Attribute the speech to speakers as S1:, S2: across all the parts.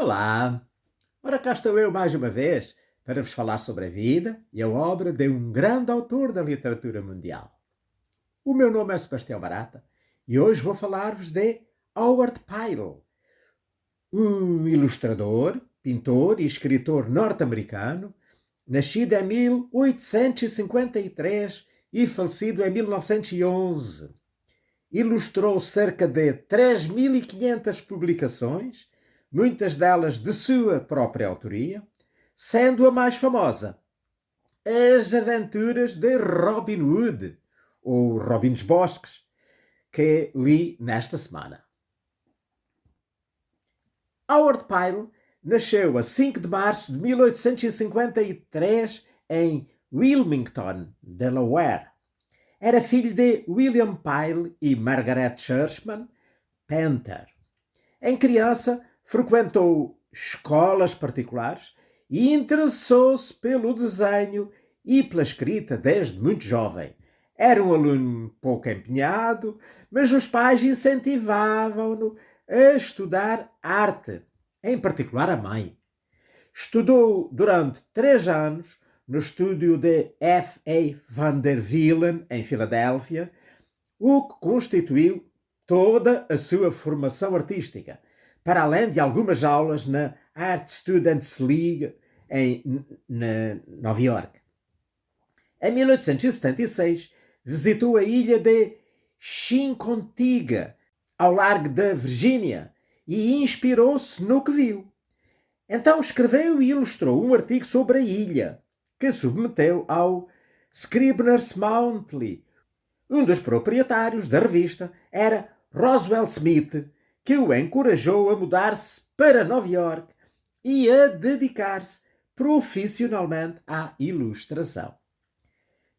S1: Olá! Ora, cá estou eu mais uma vez para vos falar sobre a vida e a obra de um grande autor da literatura mundial. O meu nome é Sebastião Barata e hoje vou falar-vos de Howard Pyle, um ilustrador, pintor e escritor norte-americano, nascido em 1853 e falecido em 1911. Ilustrou cerca de 3.500 publicações, muitas delas de sua própria autoria, sendo a mais famosa As Aventuras de Robin Hood, ou Robin dos Bosques, que li nesta semana. Howard Pyle nasceu a 5 de março de 1853 em Wilmington, Delaware. Era filho de William Pyle e Margaret Churchman Panther. Em criança, frequentou escolas particulares e interessou-se pelo desenho e pela escrita desde muito jovem. Era um aluno pouco empenhado, mas os pais incentivavam-no a estudar arte, em particular a mãe. Estudou durante 3 anos no estúdio de F. A. van der Wielen, em Filadélfia, o que constituiu toda a sua formação artística, para além de algumas aulas na Art Students League em Nova York. Em 1876, visitou a ilha de Chincoteague, ao largo da Virgínia, e inspirou-se no que viu. Então escreveu e ilustrou um artigo sobre a ilha, que submeteu ao Scribner's Monthly. Um dos proprietários da revista era Roswell Smith, que o encorajou a mudar-se para Nova York e a dedicar-se profissionalmente à ilustração.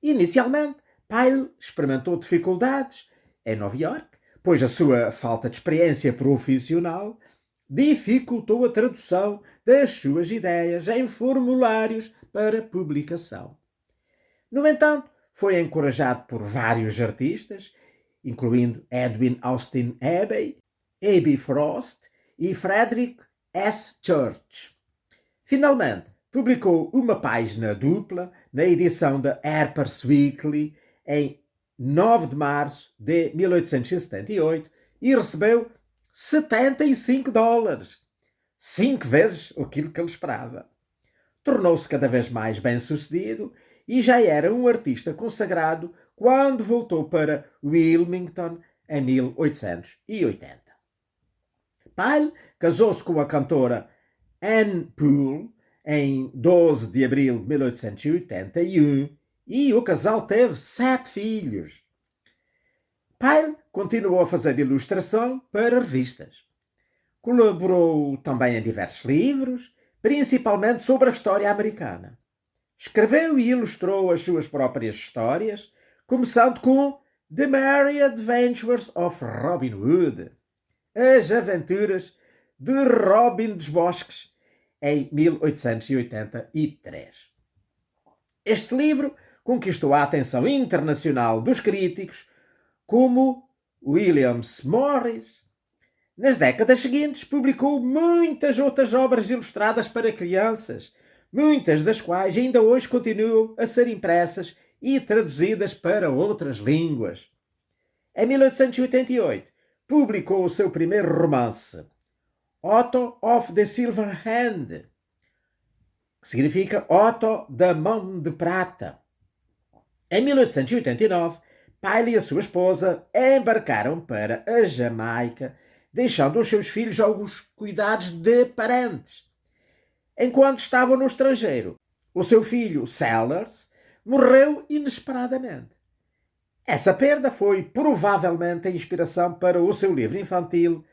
S1: Inicialmente, Pyle experimentou dificuldades em Nova York, pois a sua falta de experiência profissional dificultou a tradução das suas ideias em formulários para publicação. No entanto, foi encorajado por vários artistas, incluindo Edwin Austin Abbey, A.B. Frost e Frederick S. Church. Finalmente, publicou uma página dupla na edição da Harper's Weekly em 9 de março de 1878 e recebeu $75, 5 vezes aquilo que ele esperava. Tornou-se cada vez mais bem-sucedido e já era um artista consagrado quando voltou para Wilmington em 1880. Pyle casou-se com a cantora Anne Poole em 12 de abril de 1881 e o casal teve 7 filhos. Pyle continuou a fazer ilustração para revistas. Colaborou também em diversos livros, principalmente sobre a história americana. Escreveu e ilustrou as suas próprias histórias, começando com The Merry Adventures of Robin Hood, As Aventuras de Robin dos Bosques, em 1883. Este livro conquistou a atenção internacional dos críticos, como William Morris. Nas décadas seguintes, publicou muitas outras obras ilustradas para crianças, muitas das quais ainda hoje continuam a ser impressas e traduzidas para outras línguas. Em 1888, publicou o seu primeiro romance, Otto of the Silver Hand, que significa Otto da Mão de Prata. Em 1889, Pyle e a sua esposa embarcaram para a Jamaica, deixando os seus filhos aos cuidados de parentes. Enquanto estavam no estrangeiro, o seu filho, Sellers, morreu inesperadamente. Essa perda foi provavelmente a inspiração para o seu livro infantil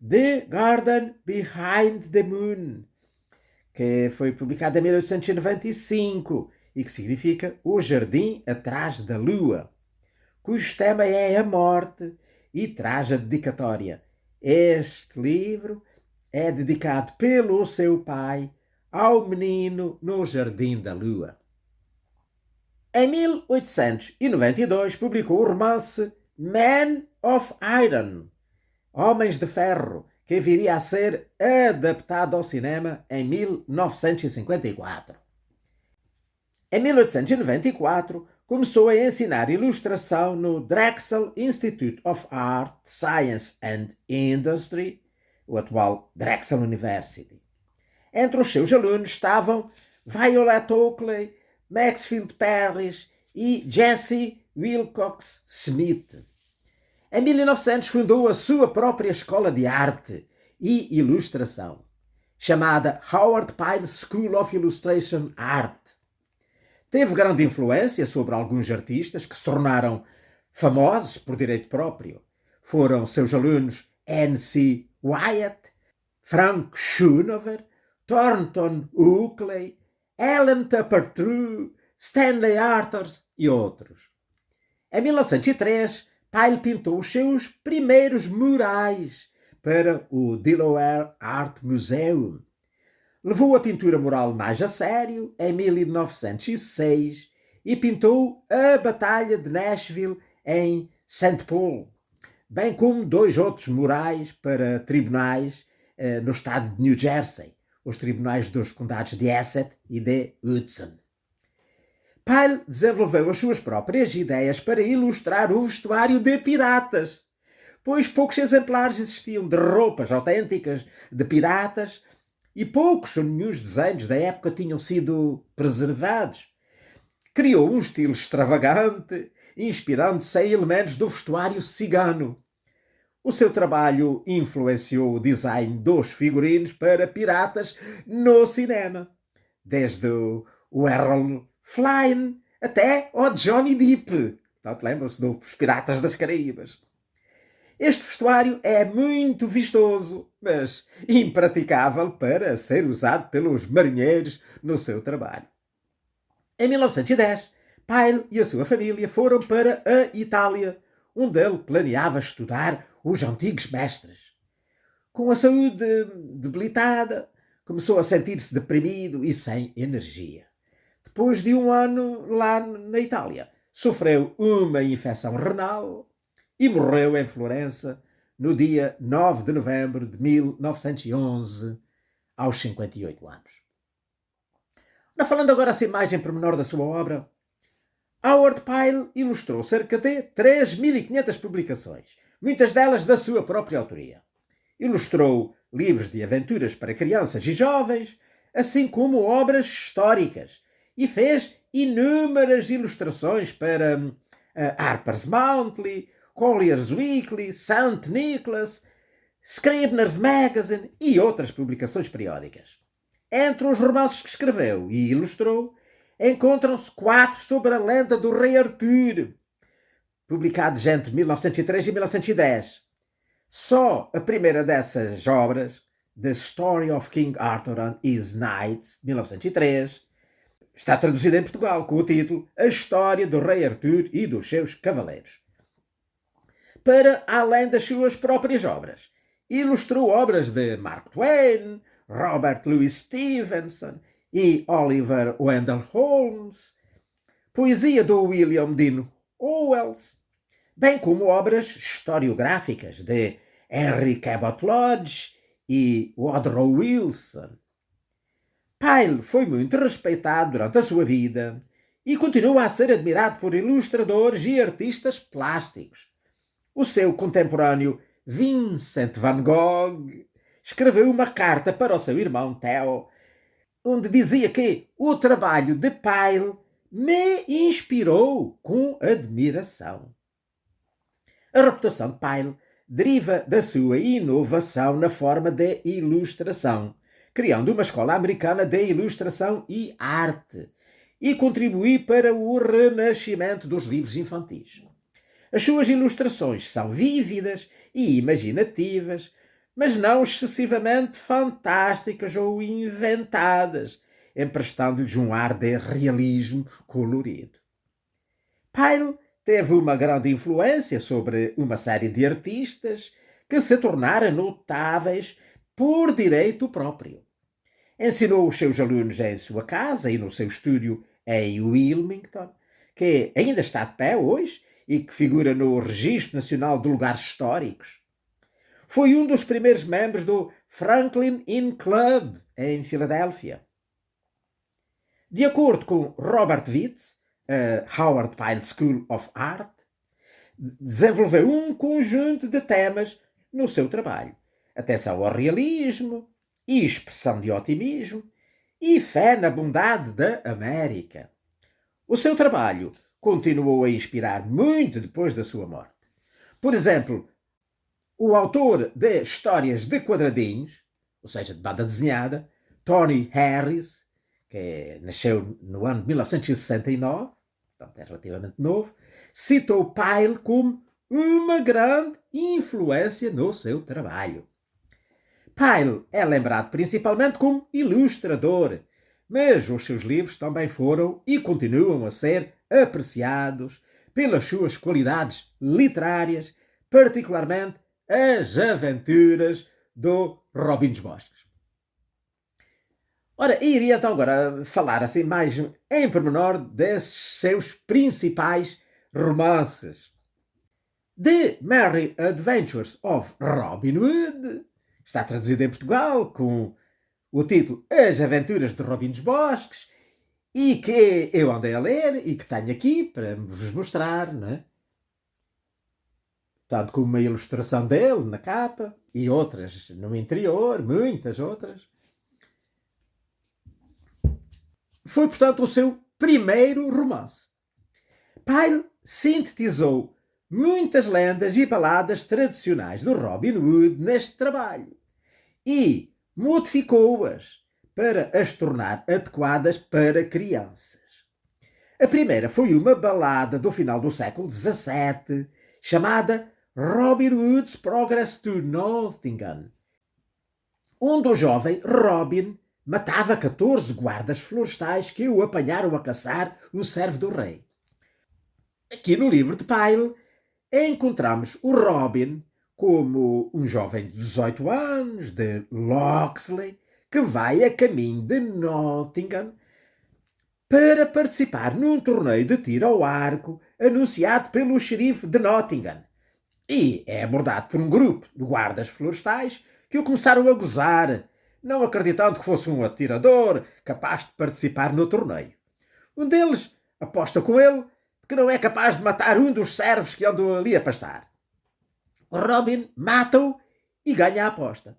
S1: The Garden Behind the Moon, que foi publicado em 1895 e que significa O Jardim Atrás da Lua, cujo tema é a morte e traz a dedicatória. Este livro é dedicado pelo seu pai ao menino no Jardim da Lua. Em 1892 publicou o romance Men of Iron, Homens de Ferro, que que viria a ser adaptado ao cinema em 1954. Em 1894, começou a ensinar ilustração no Drexel Institute of Art, Science and Industry, o atual Drexel University. Entre os seus alunos estavam Violet Oakley, Maxfield Parrish e Jesse Wilcox Smith. Em 1900 fundou a sua própria escola de arte e ilustração, chamada Howard Pyle School of Illustration Art. Teve grande influência sobre alguns artistas que se tornaram famosos por direito próprio. Foram seus alunos N.C. Wyatt, Frank Schoonover, Thornton Oakley, Ellen Tupper True, Stanley Arthurs e outros. Em 1903, Pyle pintou os seus primeiros murais para o Delaware Art Museum. Levou a pintura mural mais a sério em 1906 e pintou a Batalha de Nashville em St. Paul, bem como 2 outros murais para tribunais no estado de New Jersey, os tribunais dos condados de Essex e de Hudson. Pyle desenvolveu as suas próprias ideias para ilustrar o vestuário de piratas, pois poucos exemplares existiam de roupas autênticas de piratas e poucos ou nenhum desenhos da época tinham sido preservados. Criou um estilo extravagante, inspirando-se em elementos do vestuário cigano. O seu trabalho influenciou o design dos figurinos para piratas no cinema, desde o Errol Flynn até ao Johnny Depp. Portanto, lembram-se dos Piratas das Caraíbas. Este vestuário é muito vistoso, mas impraticável para ser usado pelos marinheiros no seu trabalho. Em 1910, Pyle e a sua família foram para a Itália, onde ele planeava estudar os antigos mestres. Com a saúde debilitada, começou a sentir-se deprimido e sem energia. Depois de um ano lá na Itália, sofreu uma infecção renal e morreu em Florença no dia 9 de novembro de 1911, aos 58 anos. Falando agora assim mais em pormenor da sua obra, Howard Pyle ilustrou cerca de 3.500 publicações, muitas delas da sua própria autoria. Ilustrou livros de aventuras para crianças e jovens, assim como obras históricas, e fez inúmeras ilustrações para Harper's Monthly, Collier's Weekly, St. Nicholas, Scribner's Magazine e outras publicações periódicas. Entre os romances que escreveu e ilustrou, encontram-se 4 sobre a lenda do rei Arthur, publicados entre 1903 e 1910. Só a primeira dessas obras, The Story of King Arthur and His Knights, de 1903, está traduzida em Portugal com o título A História do Rei Arthur e dos seus Cavaleiros. Para além das suas próprias obras, ilustrou obras de Mark Twain, Robert Louis Stevenson e Oliver Wendell Holmes, poesia do William Dean Howells, bem como obras historiográficas de Henry Cabot Lodge e Woodrow Wilson. Pyle foi muito respeitado durante a sua vida e continua a ser admirado por ilustradores e artistas plásticos. O seu contemporâneo Vincent van Gogh escreveu uma carta para o seu irmão Theo, onde dizia que o trabalho de Pyle me inspirou com admiração. A reputação de Pyle deriva da sua inovação na forma de ilustração, criando uma escola americana de ilustração e arte, e contribuiu para o renascimento dos livros infantis. As suas ilustrações são vívidas e imaginativas, mas não excessivamente fantásticas ou inventadas, emprestando-lhes um ar de realismo colorido. Pyle teve uma grande influência sobre uma série de artistas que se tornaram notáveis por direito próprio. Ensinou os seus alunos em sua casa e no seu estúdio em Wilmington, que ainda está de pé hoje e que figura no Registro Nacional de Lugares Históricos. Foi um dos primeiros membros do Franklin Inn Club, em Filadélfia. De acordo com Robert Witz, a Howard Pyle School of Art, desenvolveu um conjunto de temas no seu trabalho. Atenção ao realismo, e expressão de otimismo, e fé na bondade da América. O seu trabalho continuou a inspirar muito depois da sua morte. Por exemplo, o autor de histórias de quadradinhos, ou seja, de banda desenhada, Tony Harris, que nasceu no ano de 1969, portanto é relativamente novo, citou Pyle como uma grande influência no seu trabalho. Pyle é lembrado principalmente como ilustrador, mas os seus livros também foram e continuam a ser apreciados pelas suas qualidades literárias, particularmente as aventuras do Robin dos Bosques. Ora, iria então agora falar assim mais em pormenor desses seus principais romances. The Merry Adventures of Robin Hood está traduzido em Portugal com o título As Aventuras de Robin dos Bosques e que eu andei a ler e que tenho aqui para vos mostrar, não é? Tanto como uma ilustração dele na capa e outras no interior, muitas outras. Foi, portanto, o seu primeiro romance. Pyle sintetizou muitas lendas e baladas tradicionais do Robin Hood neste trabalho e modificou-as para as tornar adequadas para crianças. A primeira foi uma balada do final do século XVII chamada Robin Hood's Progress to Nottingham, onde o jovem Robin matava 14 guardas florestais que o apanharam a caçar um servo do rei. Aqui no livro de Pyle encontramos o Robin como um jovem de 18 anos, de Locksley, que vai a caminho de Nottingham para participar num torneio de tiro ao arco anunciado pelo xerife de Nottingham. E é abordado por um grupo de guardas florestais que o começaram a gozar, não acreditando que fosse um atirador capaz de participar no torneio. Um deles aposta com ele que não é capaz de matar um dos servos que andam ali a pastar. O Robin mata-o e ganha a aposta.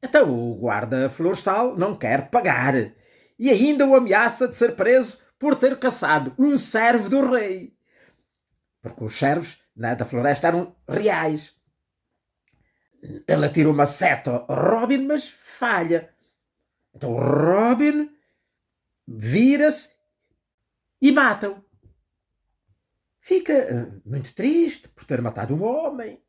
S1: Então o guarda florestal não quer pagar e ainda o ameaça de ser preso por ter caçado um servo do rei. Porque os servos da floresta eram reais. Ele atira uma seta ao Robin, mas falha. Então o Robin vira-se e mata-o. Fica muito triste por ter matado um homem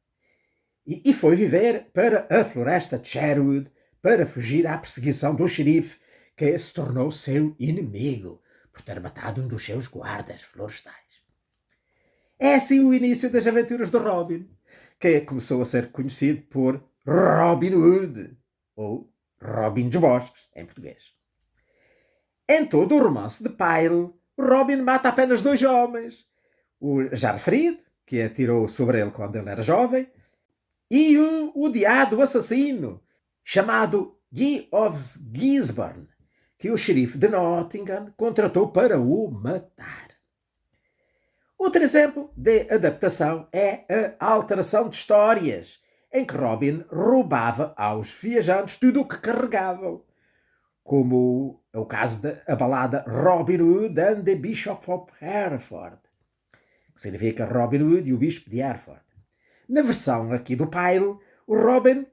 S1: e foi viver para a floresta de Sherwood para fugir à perseguição do xerife que se tornou seu inimigo por ter matado um dos seus guardas florestais. É assim o início das aventuras de Robin, que começou a ser conhecido por Robin Hood, ou Robin dos Bosques, em português. Em todo o romance de Pyle, Robin mata apenas 2 homens. O já referido, que atirou sobre ele quando ele era jovem, e um odiado assassino, chamado Guy of Gisborne, que o xerife de Nottingham contratou para o matar. Outro exemplo de adaptação é a alteração de histórias, em que Robin roubava aos viajantes tudo o que carregavam, como é o caso da balada Robin Hood and the Bishop of Hereford, que significa Robin Hood e o Bispo de Hereford. Na versão aqui do Pyle, o Robin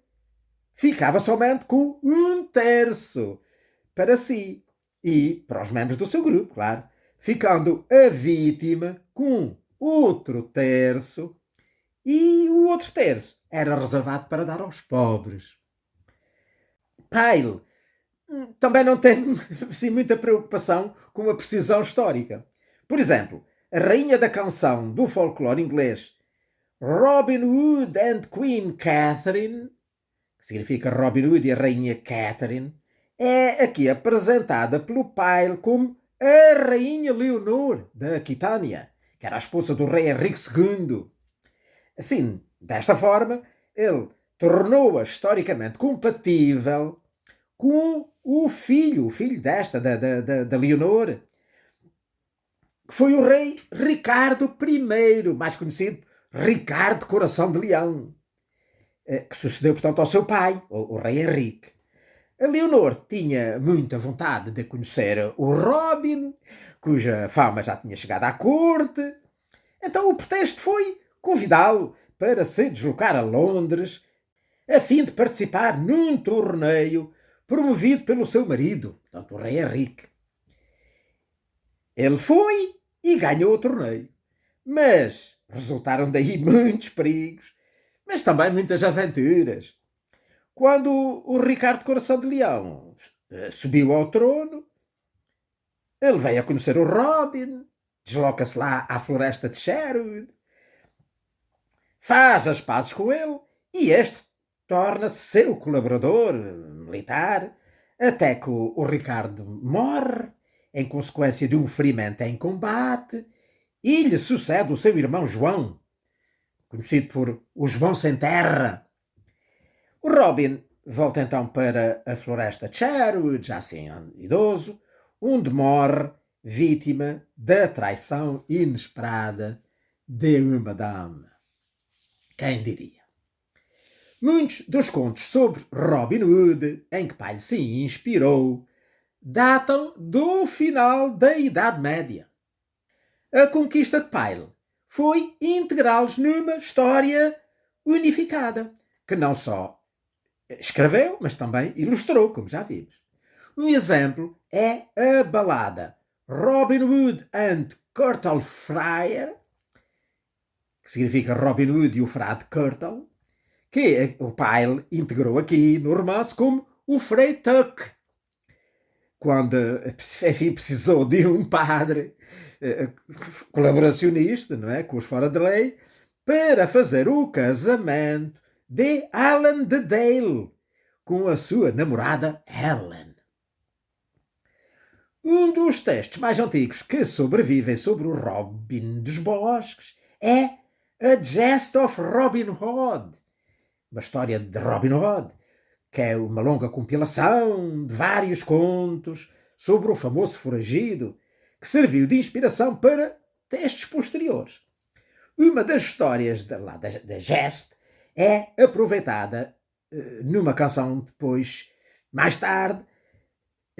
S1: ficava somente com 1/3 para si e para os membros do seu grupo, claro, ficando a vítima com outro terço e o outro terço era reservado para dar aos pobres. Pyle também não teve assim, muita preocupação com a precisão histórica. Por exemplo, a rainha da canção do folclore inglês Robin Hood and Queen Catherine, que significa Robin Hood e a rainha Catherine, é aqui apresentada pelo Pyle como a rainha Leonor da Aquitânia, que era a esposa do rei Henrique II. Assim, desta forma, ele tornou-a historicamente compatível com o filho desta, da Leonor, que foi o rei Ricardo I, mais conhecido Ricardo Coração de Leão, que sucedeu, portanto, ao seu pai, o rei Henrique. A Leonor tinha muita vontade de conhecer o Robin, cuja fama já tinha chegado à corte. Então o pretexto foi convidá-lo para se deslocar a Londres a fim de participar num torneio promovido pelo seu marido, portanto, o rei Henrique. Ele foi e ganhou o torneio. Mas resultaram daí muitos perigos, mas também muitas aventuras. Quando o Ricardo Coração de Leão subiu ao trono, ele veio a conhecer o Robin, desloca-se lá à floresta de Sherwood, faz as pazes com ele e este torna-se seu colaborador militar, até que o Ricardo morre em consequência de um ferimento em combate e lhe sucede o seu irmão João, conhecido por o João Sem Terra. O Robin volta então para a floresta de Sherwood, já assim idoso, onde morre vítima da traição inesperada de uma dama. Quem diria? Muitos dos contos sobre Robin Hood, em que Pyle se inspirou, datam do final da Idade Média. A conquista de Pyle foi integrá-los numa história unificada, que não só escreveu, mas também ilustrou, como já vimos. Um exemplo é a balada Robin Hood and Curtal Friar, que significa Robin Hood e o Frade Curtal, que o Pyle integrou aqui no romance como o Frei Tuck, quando, enfim, precisou de um padre colaboracionista, não é, com os fora de lei, para fazer o casamento de Alan de Dale com a sua namorada Helen. Um dos textos mais antigos que sobrevivem sobre o Robin dos Bosques é A Jest of Robin Hood, uma história de Robin Hood, que é uma longa compilação de vários contos sobre o famoso foragido, que serviu de inspiração para textos posteriores. Uma das histórias da Geste é aproveitada numa canção depois, mais tarde,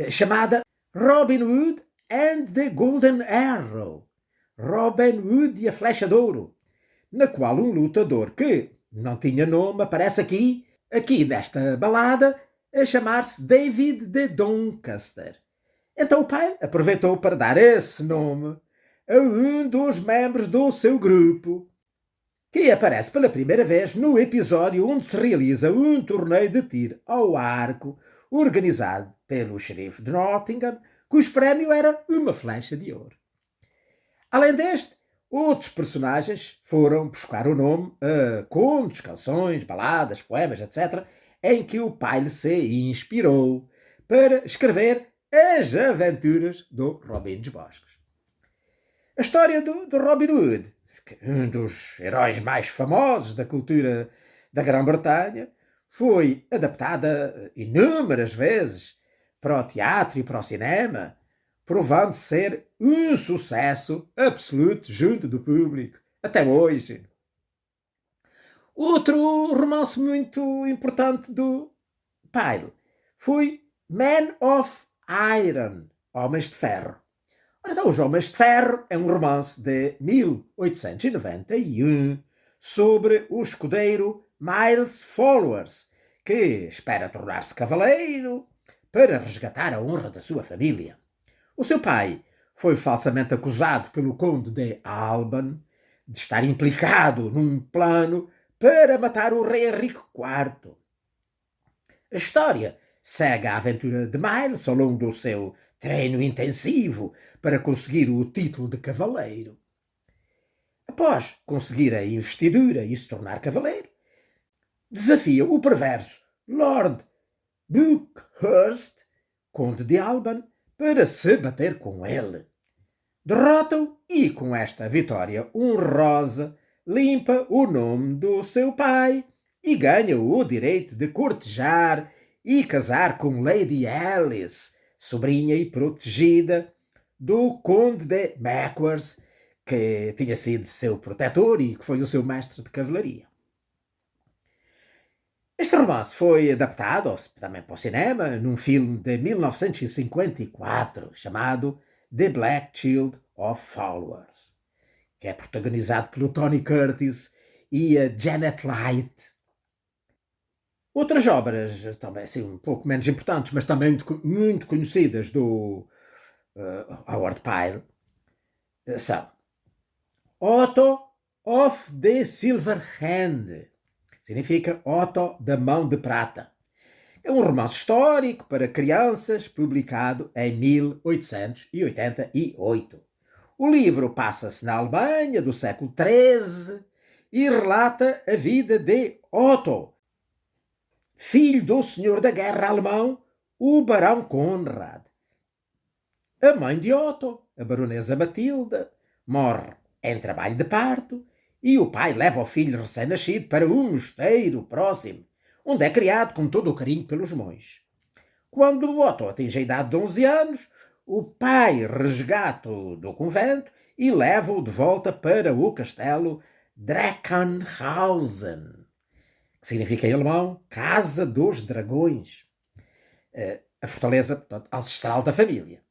S1: chamada Robin Hood and the Golden Arrow, Robin Hood e a Flecha de Ouro, na qual um lutador que não tinha nome aparece aqui nesta balada, a chamar-se David de Doncaster. Então o pai aproveitou para dar esse nome a um dos membros do seu grupo, que aparece pela primeira vez no episódio onde se realiza um torneio de tiro ao arco organizado pelo xerife de Nottingham, cujo prémio era uma flecha de ouro. Além deste, outros personagens foram buscar o nome a contos, canções, baladas, poemas, etc., em que o pai se inspirou para escrever as aventuras do Robin dos Bosques. A história do Robin Hood, um dos heróis mais famosos da cultura da Grã-Bretanha, foi adaptada inúmeras vezes para o teatro e para o cinema, provando ser um sucesso absoluto junto do público, até hoje. Outro romance muito importante do Pyle foi Men of Iron, Homens de Ferro. Então, Os Homens de Ferro é um romance de 1891 sobre o escudeiro Miles Followers, que espera tornar-se cavaleiro para resgatar a honra da sua família. O seu pai foi falsamente acusado pelo conde de Alban de estar implicado num plano para matar o rei Henrique IV. A história segue a aventura de Miles ao longo do seu treino intensivo para conseguir o título de cavaleiro. Após conseguir a investidura e se tornar cavaleiro, desafia o perverso Lord Buckhurst, conde de Alban, para se bater com ele. Derrota-o e, com esta vitória honrosa, limpa o nome do seu pai e ganha o direito de cortejar e casar com Lady Alice, sobrinha e protegida do Conde de Mackworth, que tinha sido seu protetor e que foi o seu mestre de cavalaria. Este romance foi adaptado também para o cinema num filme de 1954 chamado The Black Shield of Followers, que é protagonizado pelo Tony Curtis e a Janet Leigh. Outras obras, também assim, um pouco menos importantes, mas também muito conhecidas do Howard Pyle, são Otto of the Silver Hand, significa Otto da Mão de Prata. É um romance histórico para crianças, publicado em 1888. O livro passa-se na Alemanha do século XIII e relata a vida de Otto, filho do senhor da guerra alemão, o barão Conrad. A mãe de Otto, a baronesa Matilda, morre em trabalho de parto e o pai leva o filho recém-nascido para um mosteiro próximo, onde é criado com todo o carinho pelos monges. Quando Otto atinge a idade de 11 anos, o pai resgata-o do convento e leva-o de volta para o castelo Dreckenhausen, que significa em alemão Casa dos Dragões, a fortaleza, portanto, ancestral da família.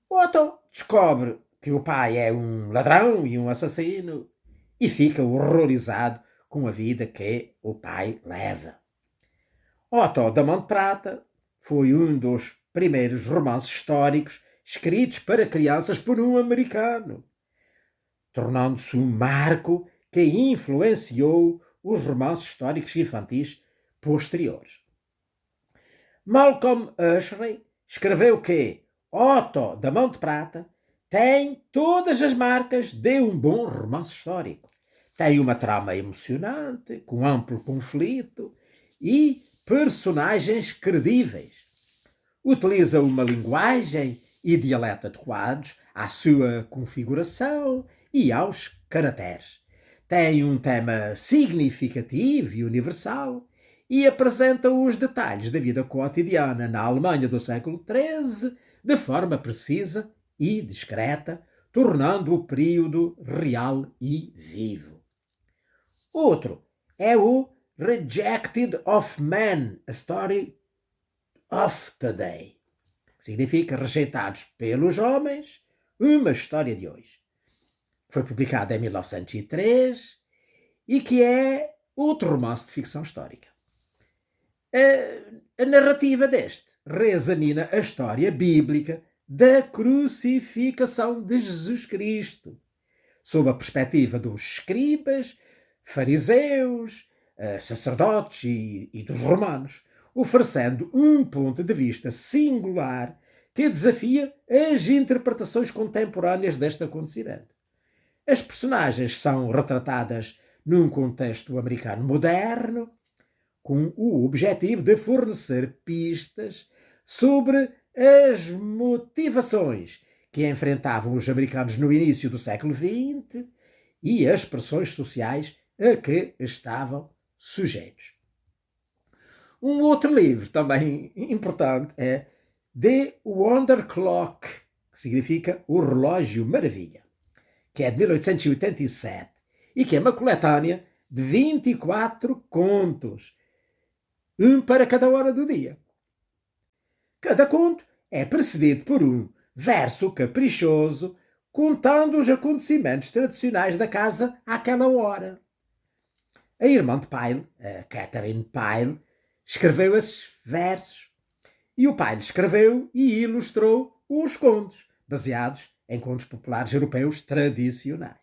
S1: Otto descobre que o pai é um ladrão e um assassino e fica horrorizado com a vida que o pai leva. Otto da Mão de Prata foi um dos primeiros romances históricos escritos para crianças por um americano, tornando-se um marco que influenciou os romances históricos infantis posteriores. Malcolm Ushery escreveu que Otto da Mão de Prata tem todas as marcas de um bom romance histórico. Tem uma trama emocionante, com amplo conflito e personagens credíveis. Utiliza uma linguagem e dialeto adequados à sua configuração e aos caracteres. Tem um tema significativo e universal e apresenta os detalhes da vida cotidiana na Alemanha do século XIII de forma precisa e discreta, tornando o período real e vivo. Outro é o Rejected of Men, A Story of Today, que significa Rejeitados pelos Homens, uma história de hoje. Foi publicado em 1903 e que é outro romance de ficção histórica. A narrativa deste reexamina a história bíblica da crucificação de Jesus Cristo, sob a perspectiva dos escribas, fariseus, sacerdotes e dos romanos, oferecendo um ponto de vista singular que desafia as interpretações contemporâneas deste acontecimento. As personagens são retratadas num contexto americano moderno, com o objetivo de fornecer pistas sobre as motivações que enfrentavam os americanos no início do século XX e as pressões sociais a que estavam sujeitos. Um outro livro também importante é The Wonder Clock, que significa O Relógio Maravilha, que é de 1887 e que é uma coletânea de 24 contos, um para cada hora do dia. Cada conto é precedido por um verso caprichoso contando os acontecimentos tradicionais da casa àquela hora. A irmã de Pyle, a Catherine Pyle, escreveu esses versos e o pai escreveu e ilustrou os contos, baseados em contos populares europeus tradicionais.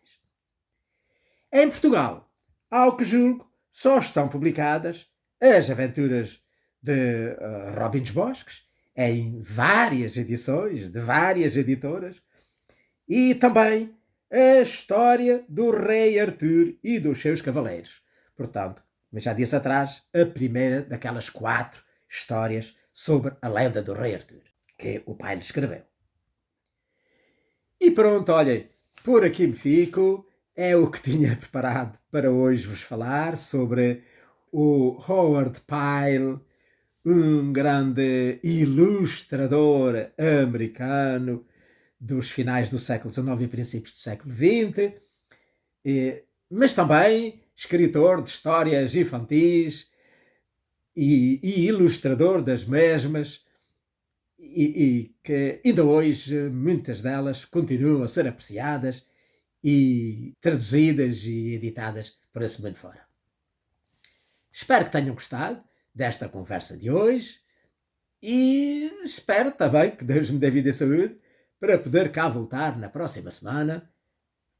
S1: Em Portugal, ao que julgo, só estão publicadas as aventuras de Robin dos Bosques, em várias edições, de várias editoras, e também a história do rei Artur e dos seus cavaleiros. Portanto, mas já disse atrás, a primeira daquelas 4 histórias sobre a lenda do rei Artur, que o pai lhe escreveu. E pronto, olhem, por aqui me fico. É o que tinha preparado para hoje vos falar sobre o Howard Pyle, um grande ilustrador americano dos finais do século XIX e princípios do século XX, mas também escritor de histórias infantis e ilustrador das mesmas, e que ainda hoje muitas delas continuam a ser apreciadas e traduzidas e editadas por esse mundo fora. Espero que tenham gostado desta conversa de hoje e espero também que Deus me dê vida e saúde para poder cá voltar na próxima semana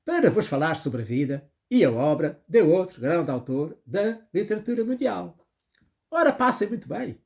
S1: para vos falar sobre a vida e a obra de outro grande autor da literatura mundial. Ora, passem muito bem!